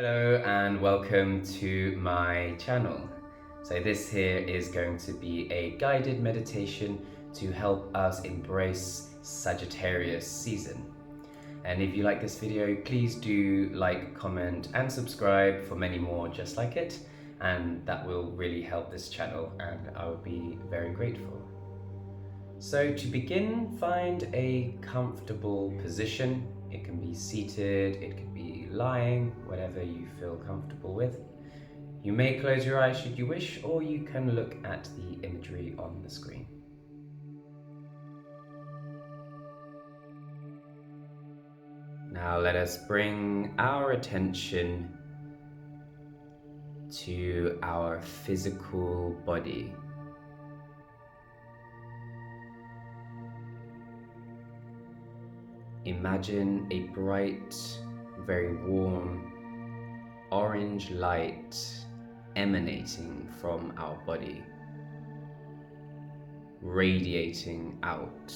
Hello and welcome to my channel. So this here is going to be a guided meditation to help us embrace Sagittarius season. And if you like this video, please do like, comment and subscribe for many more just like it. And that will really help this channel and I would be very grateful. So to begin, find a comfortable position. It can be seated, it could be lying, whatever you feel comfortable with. You may close your eyes should you wish, or you can look at the imagery on the screen. Now let us bring our attention to our physical body. Imagine a bright, very warm, orange light emanating from our body, radiating out,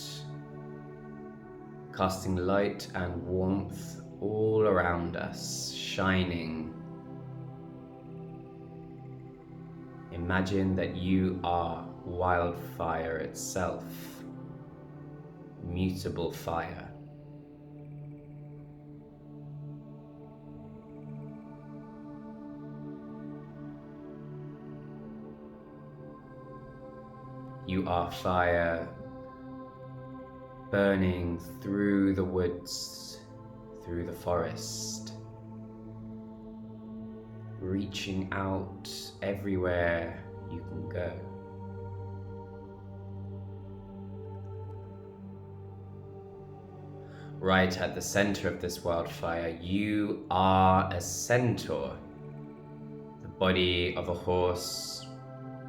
casting light and warmth all around us, shining. Imagine that you are wildfire itself, mutable fire. You are fire burning through the woods, through the forest, reaching out everywhere you can go. Right at the center of this wildfire, you are a centaur, the body of a horse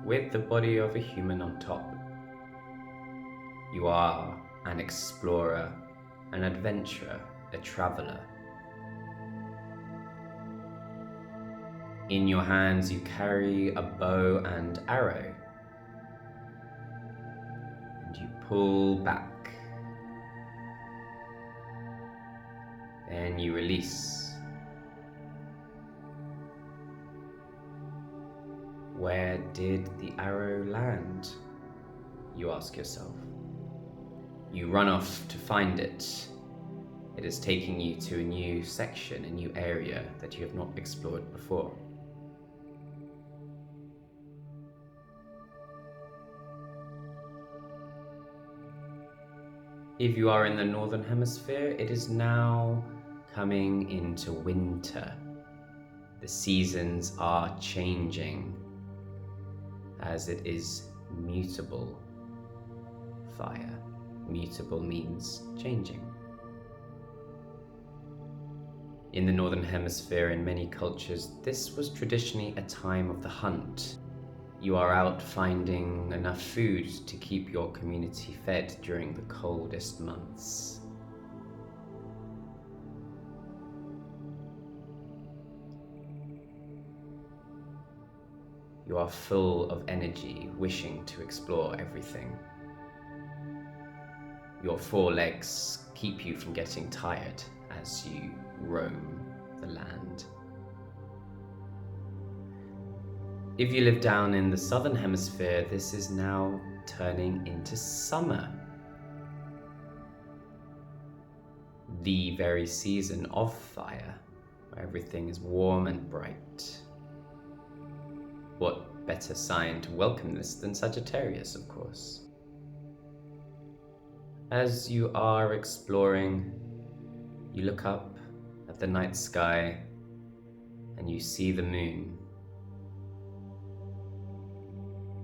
with the body of a human on top. You are an explorer, an adventurer, a traveler. In your hands you carry a bow and arrow, and you pull back, then you release. Where did the arrow land? You ask yourself. You run off to find it. It is taking you to a new section, a new area that you have not explored before. If you are in the northern hemisphere, it is now coming into winter. The seasons are changing, as it is mutable fire. Mutable means changing. In the northern hemisphere, in many cultures, this was traditionally a time of the hunt. You are out finding enough food to keep your community fed during the coldest months. You are full of energy, wishing to explore everything. Your four legs keep you from getting tired as you roam the land. If you live down in the southern hemisphere, this is now turning into summer. The very season of fire, where everything is warm and bright. What better sign to welcome this than Sagittarius, of course. As you are exploring, you look up at the night sky and you see the moon,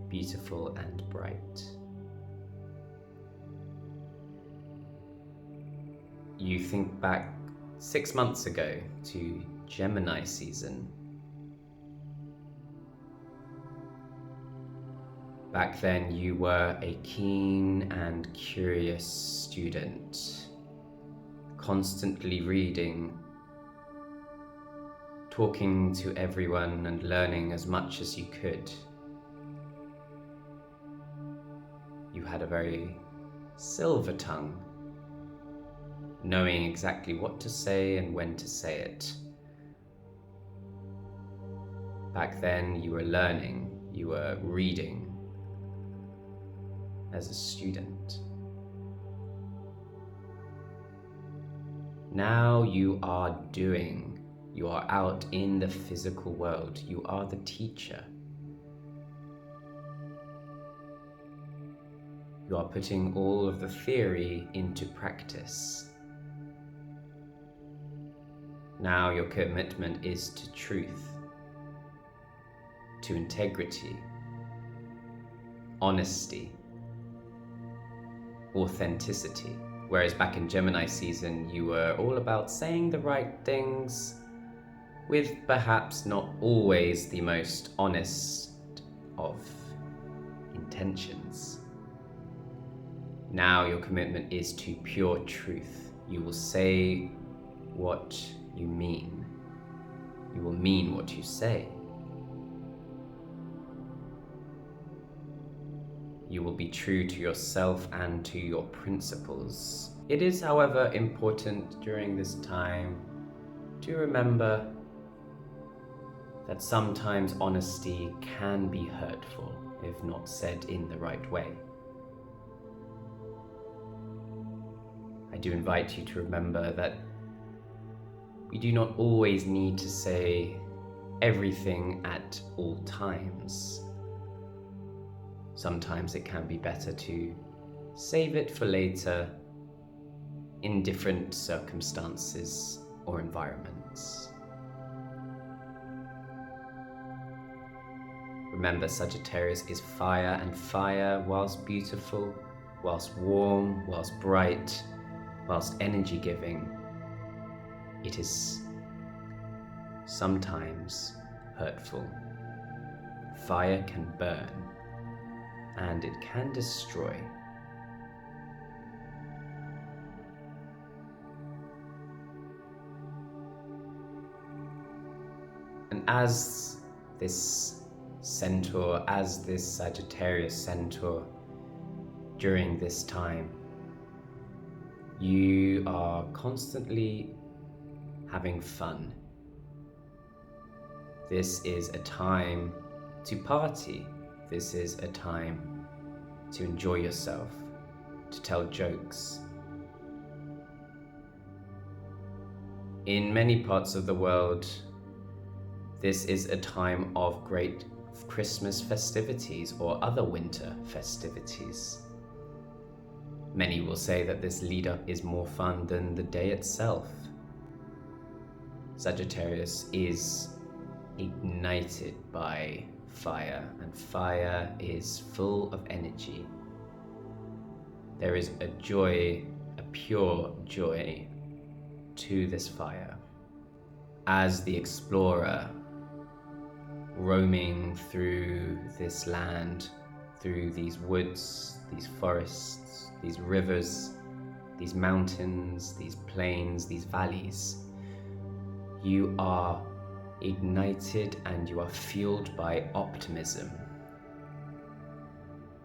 beautiful and bright. You think back 6 months ago to Gemini season. Back then you were a keen and curious student, constantly reading, talking to everyone and learning as much as you could. You had a very silver tongue, knowing exactly what to say and when to say it. Back then, you were learning, you were reading as a student. Now you are doing, you are out in the physical world, you are the teacher. You are putting all of the theory into practice. Now your commitment is to truth, to integrity, honesty, authenticity. Whereas back in Gemini season, you were all about saying the right things with perhaps not always the most honest of intentions. Now your commitment is to pure truth. You will say what you mean. You will mean what you say. You will be true to yourself and to your principles. It is, however, important during this time to remember that sometimes honesty can be hurtful if not said in the right way. I do invite you to remember that we do not always need to say everything at all times. Sometimes it can be better to save it for later in different circumstances or environments. Remember, Sagittarius is fire, and fire, whilst beautiful, whilst warm, whilst bright, whilst energy-giving, it is sometimes hurtful. Fire can burn, and it can destroy. And as this centaur, as this Sagittarius centaur, during this time, you are constantly having fun. This is a time to party. This is a time to enjoy yourself, to tell jokes. In many parts of the world, this is a time of great Christmas festivities or other winter festivities. Many will say that this lead-up is more fun than the day itself. Sagittarius is ignited by fire, and fire is full of energy. There is a joy, a pure joy to this fire. As the explorer roaming through this land, through these woods, these forests, these rivers, these mountains, these plains, these valleys, you are ignited and you are fueled by optimism.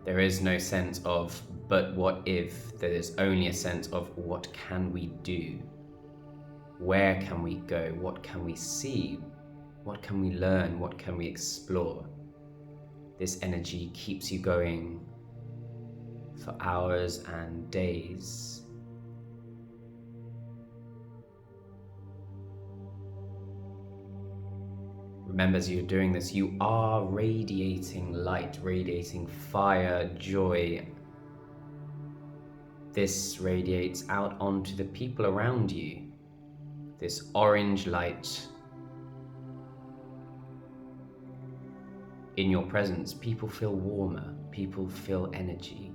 There is no sense of, but what if? There is only a sense of, what can we do? Where can we go? What can we see? What can we learn? What can we explore? This energy keeps you going for hours and days. Remember, as you're doing this, you are radiating light, radiating fire, joy. This radiates out onto the people around you. This orange light. In your presence, people feel warmer, people feel energy.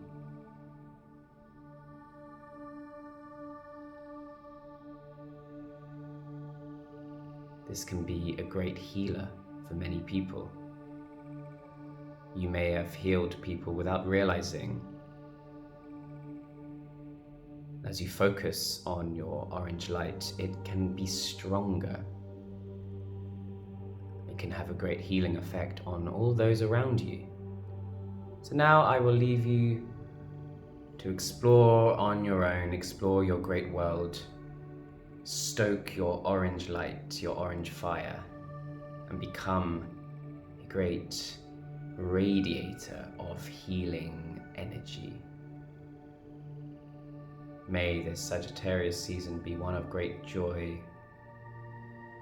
This can be a great healer for many people. You may have healed people without realizing. As you focus on your orange light, it can be stronger. It can have a great healing effect on all those around you. So now I will leave you to explore on your own, explore your great world. Stoke your orange light, your orange fire, and become great radiator of healing energy. May this Sagittarius season be one of great joy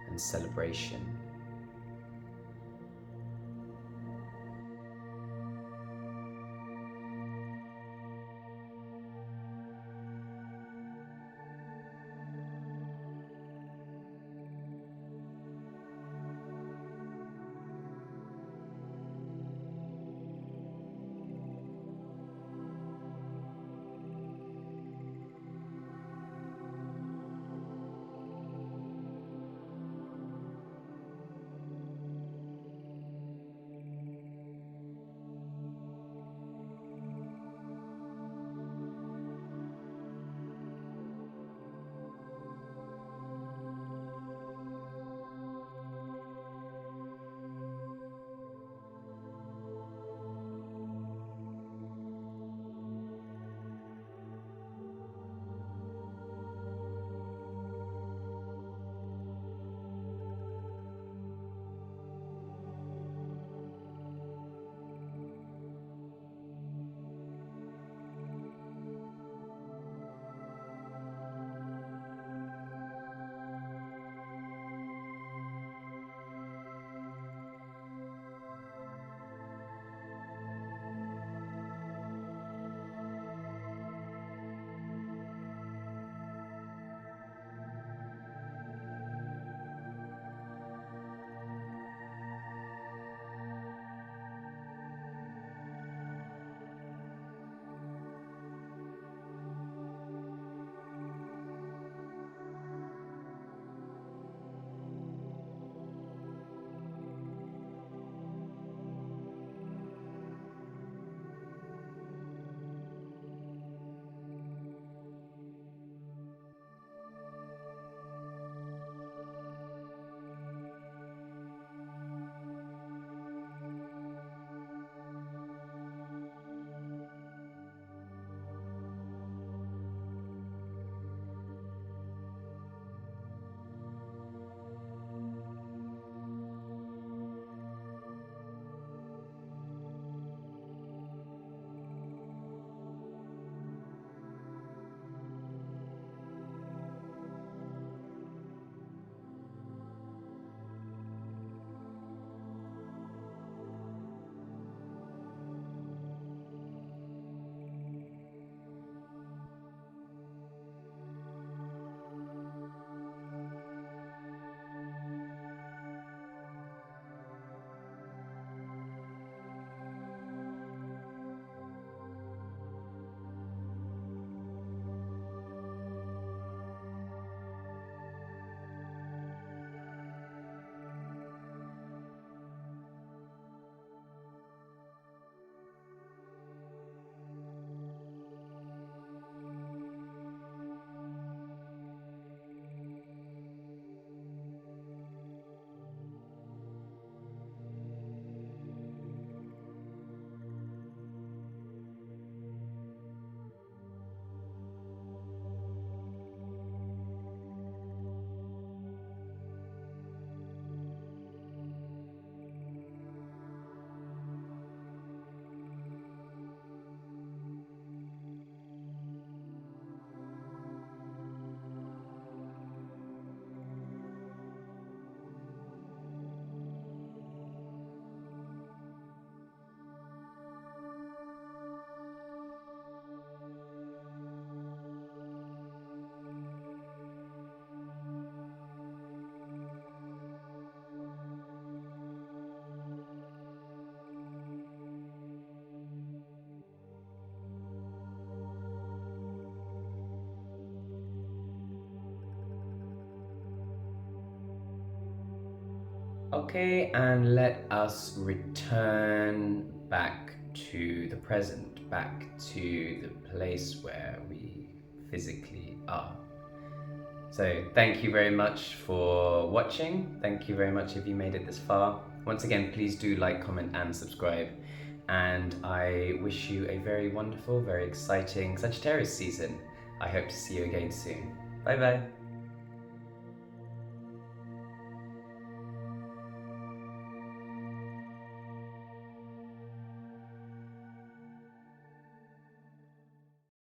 and celebration. Okay, and let us return back to the present, back to the place where we physically are. So thank you very much for watching. Thank you very much if you made it this far. Once again, please do like, comment, and subscribe. And I wish you a very wonderful, very exciting Sagittarius season. I hope to see you again soon. Bye bye.